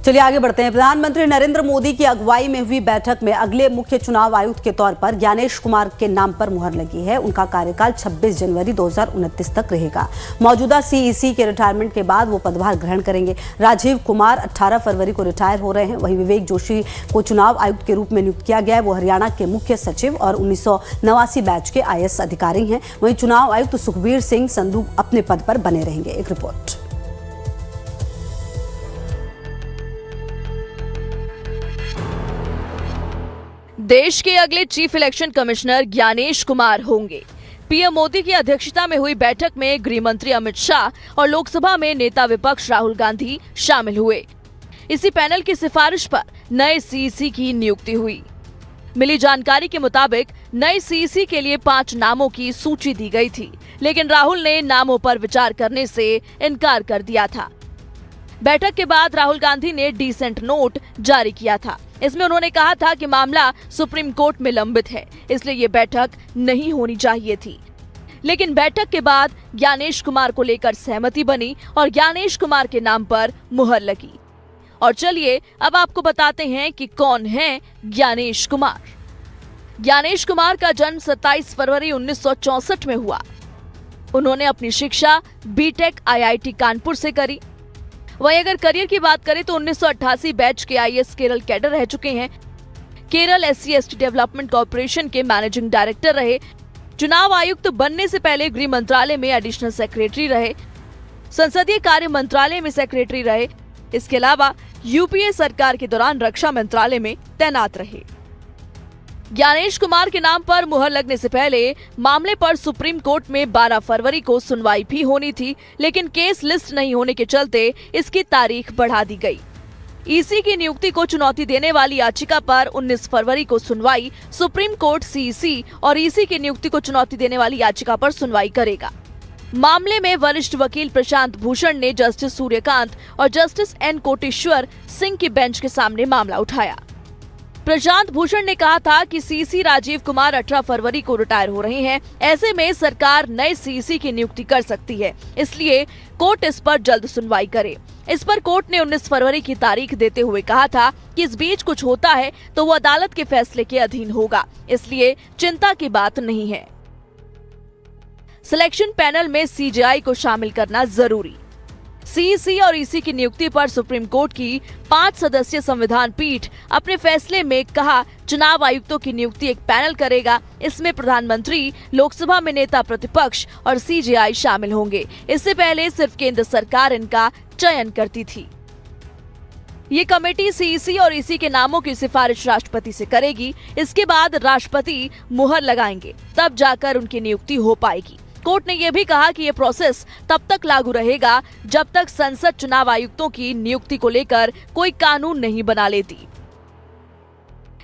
चलिए आगे बढ़ते हैं। प्रधानमंत्री नरेंद्र मोदी की अगुवाई में हुई बैठक में अगले मुख्य चुनाव आयुक्त के तौर पर ज्ञानेश कुमार के नाम पर मुहर लगी है। उनका कार्यकाल 26 जनवरी 2029 तक रहेगा। मौजूदा सीईसी के रिटायरमेंट के बाद वो पदभार ग्रहण करेंगे। राजीव कुमार 18 फरवरी को रिटायर हो रहे हैं। वहीं विवेक जोशी को चुनाव आयुक्त के रूप में नियुक्त किया गया है। वो हरियाणा के मुख्य सचिव और 1989 बैच के IAS अधिकारी हैं। वहीं चुनाव आयुक्त सुखबीर सिंह संधू अपने पद पर बने रहेंगे। एक रिपोर्ट। देश के अगले chief election commissioner Gyanesh Kumar होंगे। पीएम मोदी की अध्यक्षता में हुई बैठक में गृह मंत्री अमित शाह और लोकसभा में नेता विपक्ष राहुल गांधी शामिल हुए। इसी पैनल की सिफारिश पर नए सीईसी की नियुक्ति हुई। मिली जानकारी के मुताबिक नए सीईसी के लिए 5 नामों की सूची दी गई थी, लेकिन राहुल ने नामों पर विचार करने से इनकार कर दिया था। बैठक के बाद राहुल गांधी ने डिसेंट नोट जारी किया था। इसमें उन्होंने कहा था कि मामला सुप्रीम कोर्ट में लंबित है, इसलिए ये बैठक नहीं होनी चाहिए थी। लेकिन बैठक के बाद ज्ञानेश कुमार को लेकर सहमति बनी और ज्ञानेश कुमार के नाम पर मुहर लगी। और चलिए अब आपको बताते हैं कि कौन है ज्ञानेश कुमार। ज्ञानेश कुमार का जन्म 27 फरवरी 1964 में हुआ। उन्होंने अपनी शिक्षा बीटेक IIT कानपुर से करी। वहीं अगर करियर की बात करें तो 1988 बैच के IAS केरल कैडर रह चुके हैं। केरल SC/ST डेवलपमेंट कॉर्पोरेशन के मैनेजिंग डायरेक्टर रहे। चुनाव आयुक्त बनने से पहले गृह मंत्रालय में एडिशनल सेक्रेटरी रहे। संसदीय कार्य मंत्रालय में सेक्रेटरी रहे। इसके अलावा UPA सरकार के दौरान रक्षा मंत्रालय में तैनात रहे। ज्ञानेश कुमार के नाम पर मुहर लगने से पहले मामले पर सुप्रीम कोर्ट में 12 फरवरी को सुनवाई भी होनी थी, लेकिन केस लिस्ट नहीं होने के चलते इसकी तारीख बढ़ा दी गई। EC की नियुक्ति को चुनौती देने वाली याचिका पर 19 फरवरी को सुनवाई सुप्रीम कोर्ट CEC और EC की नियुक्ति को चुनौती देने वाली याचिका पर सुनवाई करेगा। मामले में वरिष्ठ वकील प्रशांत भूषण ने जस्टिस सूर्यकांत और जस्टिस N कोटेश्वर सिंह की बेंच के सामने मामला उठाया। प्रशांत भूषण ने कहा था कि CC राजीव कुमार 18 फरवरी को रिटायर हो रहे हैं। ऐसे में सरकार नए CC की नियुक्ति कर सकती है, इसलिए कोर्ट इस पर जल्द सुनवाई करे। इस पर कोर्ट ने 19 फरवरी की तारीख देते हुए कहा था कि इस बीच कुछ होता है तो वो अदालत के फैसले के अधीन होगा, इसलिए चिंता की बात नहीं है। सिलेक्शन पैनल में CJI को शामिल करना जरूरी। CEC और EC की नियुक्ति पर सुप्रीम कोर्ट की 5 सदस्यीय संविधान पीठ अपने फैसले में कहा चुनाव आयुक्तों की नियुक्ति एक पैनल करेगा। इसमें प्रधानमंत्री, लोकसभा में नेता प्रतिपक्ष और CJI शामिल होंगे। इससे पहले सिर्फ केंद्र सरकार इनका चयन करती थी। ये कमेटी CEC और EC के नामों की सिफारिश राष्ट्रपति से करेगी। इसके बाद राष्ट्रपति मुहर लगाएंगे, तब जाकर उनकी नियुक्ति हो पाएगी। कोर्ट ने यह भी कहा कि यह प्रोसेस तब तक लागू रहेगा जब तक संसद चुनाव आयुक्तों की नियुक्ति को लेकर कोई कानून नहीं बना लेती।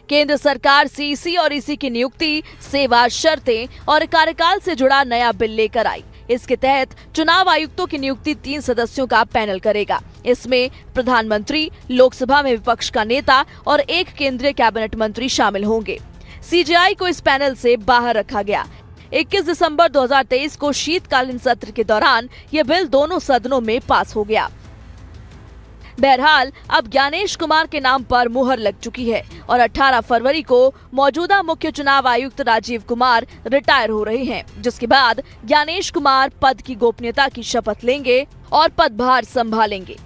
केंद्र सरकार CEC और EC की नियुक्ति, सेवा, शर्तें और कार्यकाल से जुड़ा नया बिल लेकर आई। इसके तहत चुनाव आयुक्तों की नियुक्ति 3 सदस्यों का पैनल करेगा। इसमें प्रधानमंत्री, लोकसभा में विपक्ष का नेता और एक केंद्रीय कैबिनेट मंत्री शामिल होंगे। CJI को इस पैनल से बाहर रखा गया। 21 दिसंबर 2023 को शीतकालीन सत्र के दौरान यह बिल दोनों सदनों में पास हो गया। बहरहाल अब ज्ञानेश कुमार के नाम पर मुहर लग चुकी है और 18 फरवरी को मौजूदा मुख्य चुनाव आयुक्त राजीव कुमार रिटायर हो रहे हैं, जिसके बाद ज्ञानेश कुमार पद की गोपनीयता की शपथ लेंगे और पदभार संभालेंगे।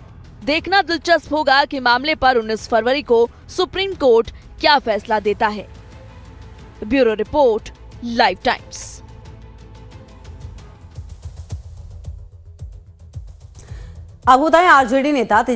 देखना दिलचस्प होगा कि मामले पर 19 फरवरी को सुप्रीम कोर्ट क्या फैसला देता है। Bureau report, live times. अब बताएं, RJD नेता